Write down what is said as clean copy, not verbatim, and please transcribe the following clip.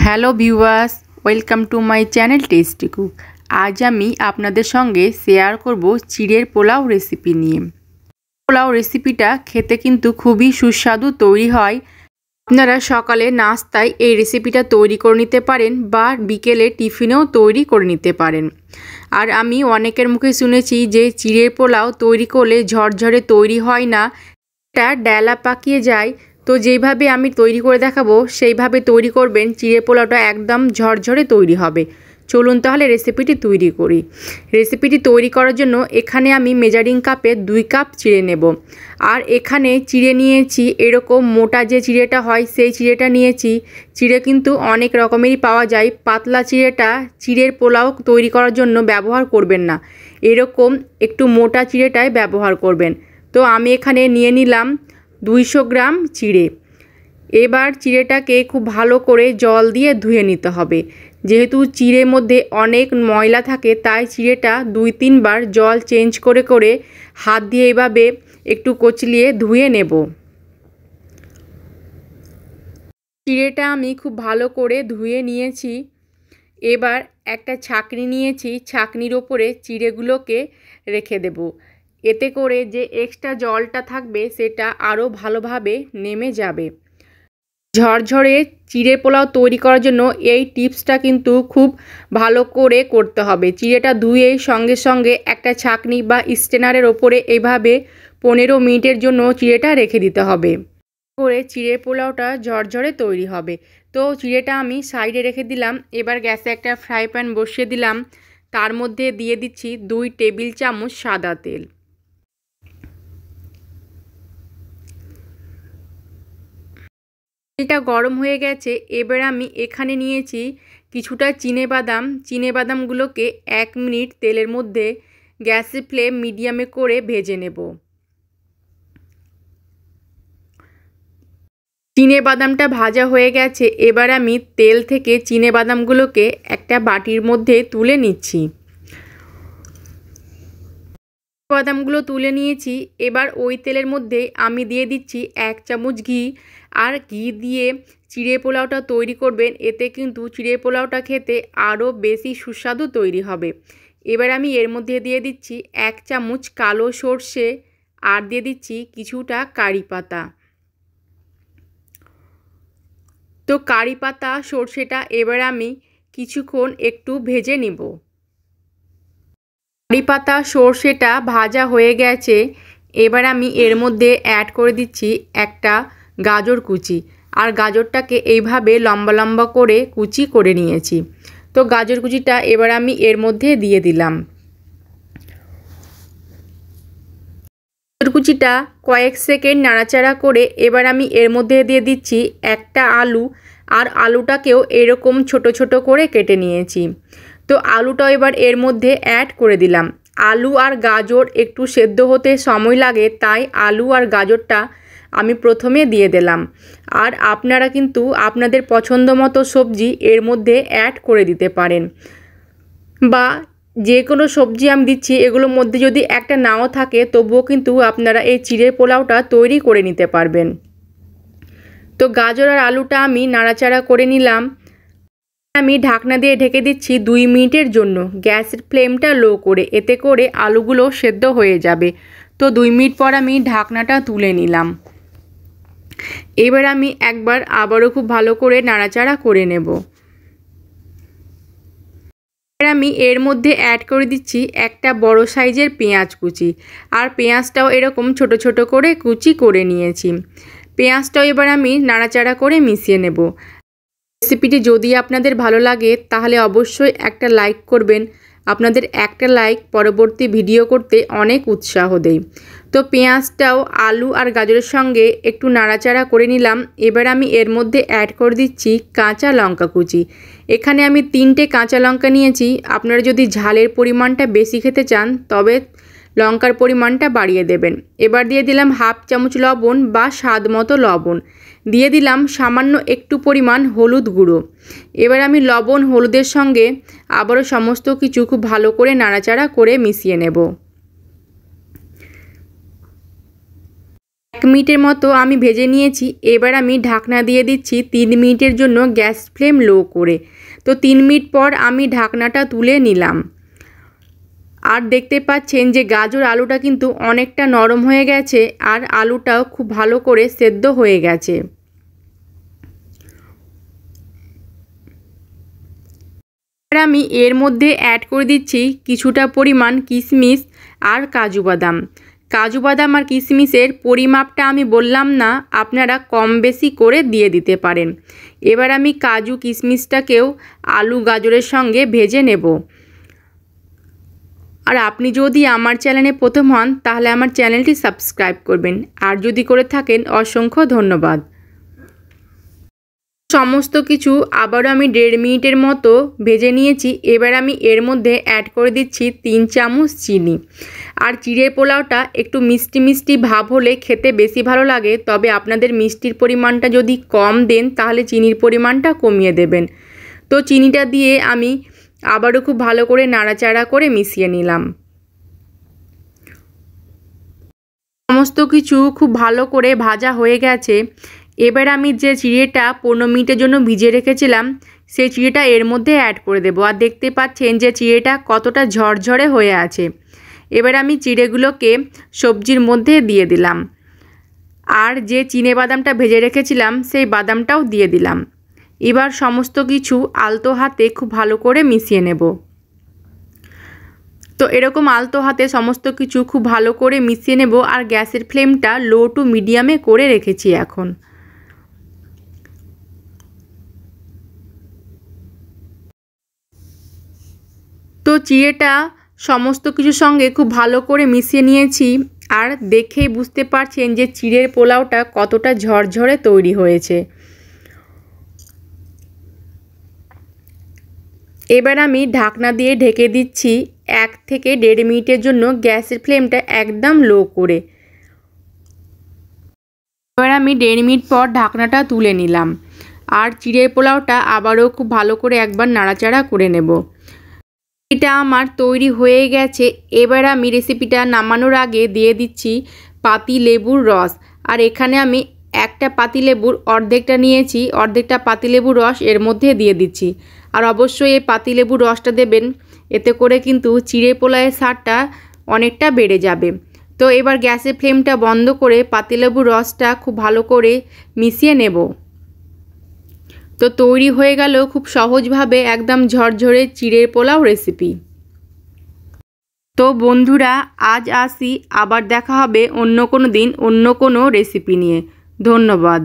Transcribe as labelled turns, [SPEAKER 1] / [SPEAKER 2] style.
[SPEAKER 1] Hello viewers, welcome to my channel tasty cook. আজ আমি আপনাদের সঙ্গে শেয়ার করব চিড়ের পোলাও রেসিপি নিয়ে। পোলাও রেসিপিটা খেতে কিন্তু খুবই সুস্বাদু তৈরি হয়। আপনারা সকালে নাস্তায় এই রেসিপিটা তৈরি করে নিতে পারেন বা বিকেলে টিফিনেও তৈরি করে নিতে পারেন। আর আমি অনেকের মুখে শুনেছি যে চিড়ের পোলাও তৈরি করলে ঝরঝরে তৈরি হয় না, এটা ডেলা পাকিয়ে যায়। তো যেইভাবে আমি তৈরি করে দেখাবো সেইভাবে তৈরি করবেন, চিড়ে পোলাওটা একদম ঝরঝরে তৈরি হবে। চলুন তাহলে রেসিপিটি তৈরি করি। রেসিপিটি তৈরি করার জন্য এখানে আমি মেজারিং কাপে 2 কাপ চিড়ে নেব। আর এখানে চিড়ে নিয়েছি এরকম মোটা যে চিড়েটা হয় সেই চিড়েটা নিয়েছি। চিড়ে কিন্তু অনেক রকমেরই পাওয়া যায়। পাতলা চিড়েটা চিড়ের পোলাও তৈরি করার জন্য ব্যবহার করবেন না, এরকম একটু মোটা চিড়েটাই ব্যবহার করবেন। তো আমি এখানে নিয়ে নিলাম 200 গ্রাম চিড়ে। এবার চিড়েটাকে খুব ভালো করে জল দিয়ে ধুয়ে নিতে হবে। যেহেতু চিড়ের মধ্যে অনেক ময়লা থাকে তাই চিড়েটা 2-3 বার জল চেঞ্জ করে করে হাত দিয়ে এভাবে একটু কচলিয়ে ধুয়ে নেব। চিড়েটা আমি খুব ভালো করে ধুয়ে নিয়েছি। এবার একটা ছাঁকনি নিয়েছি, ছাঁকনির ওপরে চিড়েগুলোকে রেখে দেব। এতে করে যে এক্সট্রা জলটা থাকবে সেটা আরও ভালোভাবে নেমে যাবে। ঝরঝরে চিড়ের পোলাও তৈরি করার জন্য এই টিপসটা কিন্তু খুব ভালো করে করতে হবে। চিড়েটা ধুয়ে সঙ্গে সঙ্গে একটা ছাঁকনি বা স্ট্রেনারের ওপরে এভাবে 15 মিনিটের জন্য চিড়েটা রেখে দিতে হবে, করে চিড়ের পোলাওটা ঝরঝরে তৈরি হবে। তো চিড়েটা আমি সাইডে রেখে দিলাম। এবার গ্যাসে একটা ফ্রাই প্যান বসিয়ে দিলাম। তার মধ্যে দিয়ে দিচ্ছি 2 টেবিল চামচ সাদা তেল। তেলটা গরম হয়ে গেছে। এবার আমি এখানে নিয়েছি কিছুটা চিনেবাদাম। চিনেবাদামগুলোকে 1 মিনিট তেলের মধ্যে গ্যাসের ফ্লেম মিডিয়ামে করে ভেজে নেব। চিনেবাদামটা ভাজা হয়ে গেছে। এবার আমি তেল থেকে চিনেবাদামগুলোকে একটা বাটির মধ্যে তুলে নিচ্ছি। বাদামগুলো তুলে নিয়েছি। এবার ওই তেলের মধ্যে আমি দিয়ে দিচ্ছি 1 চামচ ঘি। আর ঘি দিয়ে চিড়ে পোলাওটা তৈরি করবেন, এতে কিন্তু চিড়ে পোলাওটা খেতে আরও বেশি সুস্বাদু তৈরি হবে। এবার আমি এর মধ্যে দিয়ে দিচ্ছি 1 চামচ কালো সর্ষে আর দিয়ে দিচ্ছি কিছুটা কারি পাতা। তো কারি পাতা সর্ষেটা এবার আমি কিছুক্ষণ একটু ভেজে নিব। কারি পাতা সর্ষেটা ভাজা হয়ে গেছে। এবার আমি এর মধ্যে অ্যাড করে দিচ্ছি একটা গাজর কুচি। আর গাজরটাকে এইভাবে লম্বা লম্বা করে কুচি করে নিয়েছি। তো গাজর কুচিটা এবার আমি এর মধ্যে দিয়ে দিলাম। গাজর কুচিটা কয়েক সেকেন্ড নাড়াচাড়া করে এবার আমি এর মধ্যে দিয়ে দিচ্ছি একটা আলু। আর আলুটাকেও এরকম ছোট ছোট করে কেটে নিয়েছি। তো আলুটাও এবার এর মধ্যে অ্যাড করে দিলাম। আলু আর গাজর একটু সেদ্ধ হতে সময় লাগে, তাই আলু আর গাজরটা আমি প্রথমে দিয়ে দিলাম। আর আপনারা কিন্তু আপনাদের পছন্দ মতো সবজি এর মধ্যে অ্যাড করে দিতে পারেন, বা যে কোনো সবজি আমি দিচ্ছি এগুলোর মধ্যে যদি একটা নাও থাকে তবুও কিন্তু আপনারা এই চিড়ের পোলাওটা তৈরি করে নিতে পারবেন। তো গাজর আর আলুটা আমি নাড়াচাড়া করে নিলাম। আমি ঢাকনা দিয়ে ঢেকে দিচ্ছি 2 মিনিটের জন্য, গ্যাসের ফ্লেমটা লো করে, এতে করে আলুগুলো সেদ্ধ হয়ে যাবে। তো 2 মিনিট পর আমি ঢাকনাটা তুলে নিলাম। এবার আমি একবার আবারও খুব ভালো করে নাড়াচাড়া করে নেব। এবার আমি এর মধ্যে অ্যাড করে দিচ্ছি একটা বড় সাইজের পেঁয়াজ কুচি। আর পেঁয়াজটাও এরকম ছোট ছোট করে কুচি করে নিয়েছি। পেঁয়াজটাও এবার আমি নাড়াচাড়া করে মিশিয়ে নেব। রেসিপিটি যদি আপনাদের ভালো লাগে তাহলে অবশ্যই একটা লাইক করবেন। আপনাদের একটা লাইক পরবর্তী ভিডিও করতে অনেক উৎসাহ দেয়। তো পেঁয়াজটাও আলু আর গাজরের সঙ্গে একটু নাড়াচাড়া করে নিলাম। এবার আমি এর মধ্যে অ্যাড করে দিচ্ছি কাঁচা লঙ্কা কুচি। এখানে আমি 3টে কাঁচা লঙ্কা নিয়েছি। আপনারা যদি ঝালের পরিমাণটা বেশি খেতে চান তবে লঙ্কার পরিমাণটা বাড়িয়ে দেবেন। এবার দিয়ে দিলাম 1/2 চামচ লবণ বা স্বাদ মতো লবণ। দিয়ে দিলাম সামান্য একটু পরিমাণ হলুদ গুঁড়ো। এবার আমি লবণ হলুদের সঙ্গে আবারও সমস্ত কিছু খুব ভালো করে নাড়াচাড়া করে মিশিয়ে নেব। 1 মিনিটের মতো আমি ভেজে নিয়েছি। এবার আমি ঢাকনা দিয়ে দিচ্ছি 3 মিনিটের জন্য গ্যাস ফ্লেম লো করে। তো 3 মিনিট পর আমি ঢাকনাটা তুলে নিলাম। আর দেখতে পাচ্ছেন যে গাজর আলুটা কিন্তু অনেকটা নরম হয়ে গেছে আর আলুটাও খুব ভালো করে সেদ্ধ হয়ে গেছে। এবার আমি এর মধ্যে অ্যাড করে দিচ্ছি কিছুটা পরিমাণ কিশমিশ আর কাজু বাদাম। কাজু বাদাম আর কিশমিশের পরিমাপটা আমি বললাম না, আপনারা কম বেশি করে দিয়ে দিতে পারেন। এবার আমি কাজু কিশমিশটাকেও আলু গাজরের সঙ্গে ভেজে নেব। আর আপনি যদি আমার চ্যানেলে প্রথম হন তাহলে আমার চ্যানেলটি সাবস্ক্রাইব করবেন, আর যদি করে থাকেন অসংখ্য ধন্যবাদ। সমস্ত কিছু আবারও আমি 1.5 মিনিটের মতো ভেজে নিয়েছি। এবার আমি এর মধ্যে অ্যাড করে দিচ্ছি 3 চামচ চিনি। আর চিড়ের পোলাওটা একটু মিষ্টি মিষ্টি ভাব হলে খেতে বেশি ভালো লাগে, তবে আপনাদের মিষ্টির পরিমাণটা যদি কম দেন তাহলে চিনির পরিমাণটা কমিয়ে দেবেন। তো চিনিটা দিয়ে আমি আবারও খুব ভালো করে নাড়াচাড়া করে মিশিয়ে নিলাম। সমস্ত কিছু খুব ভালো করে ভাজা হয়ে গেছে। এবার আমি যে চিড়েটা 15 মিনিটের জন্য ভিজিয়ে রেখেছিলাম সেই চিড়েটা এর মধ্যে অ্যাড করে দেবো। আর দেখতে পাচ্ছেন যে চিড়েটা কতটা ঝরঝরে হয়ে আছে। এবার আমি চিড়েগুলোকে সবজির মধ্যে দিয়ে দিলাম। আর যে চিনে বাদামটা ভেজে রেখেছিলাম সেই বাদামটাও দিয়ে দিলাম। এবার সমস্ত কিছু আলতো হাতে খুব ভালো করে মিশিয়ে নেব। তো এরকম আলতো হাতে সমস্ত কিছু খুব ভালো করে মিশিয়ে নেব। আর গ্যাসের ফ্লেমটা লো টু মিডিয়ামে করে রেখেছি এখন। তো চিড়েটা সমস্ত কিছুর সঙ্গে খুব ভালো করে মিশিয়ে নিয়েছি। আর দেখেই বুঝতে পারছেন যে চিড়ের পোলাওটা কতটা ঝরঝরে তৈরি হয়েছে। এবার আমি ঢাকনা দিয়ে ঢেকে দিচ্ছি 1 থেকে 1.5 মিনিটের জন্য গ্যাসের ফ্লেমটা একদম লো করে। এবার আমি 1.5 মিনিট পর ঢাকনাটা তুলে নিলাম। আর চিড়ের পোলাওটা আবারও খুব ভালো করে একবার নাড়াচাড়া করে নেব। এটা আমার তৈরি হয়ে গেছে। এবার আমি রেসিপিটা নামানোর আগে দিয়ে দিচ্ছি পাতি লেবুর রস। আর এখানে আমি একটা পাতিলেবুর অর্ধেকটা নিয়েছি, অর্ধেকটা পাতিলেবুর রস এর মধ্যে দিয়ে দিচ্ছি। আর অবশ্যই এই পাতিলেবুর রসটা দেবেন, এতে করে কিন্তু চিড়ে পোলাওয়ের স্বাদটা অনেকটা বেড়ে যাবে। তো এবার গ্যাসের ফ্লেমটা বন্ধ করে পাতিলেবুর রসটা খুব ভালো করে মিশিয়ে নেব। তো তৈরি হয়ে গেল খুব সহজভাবে একদম ঝরঝরে চিড়ের পোলাও রেসিপি। তো বন্ধুরা আজ আসি, আবার দেখা হবে অন্য কোনো দিন অন্য কোনো রেসিপি নিয়ে। ধন্যবাদ।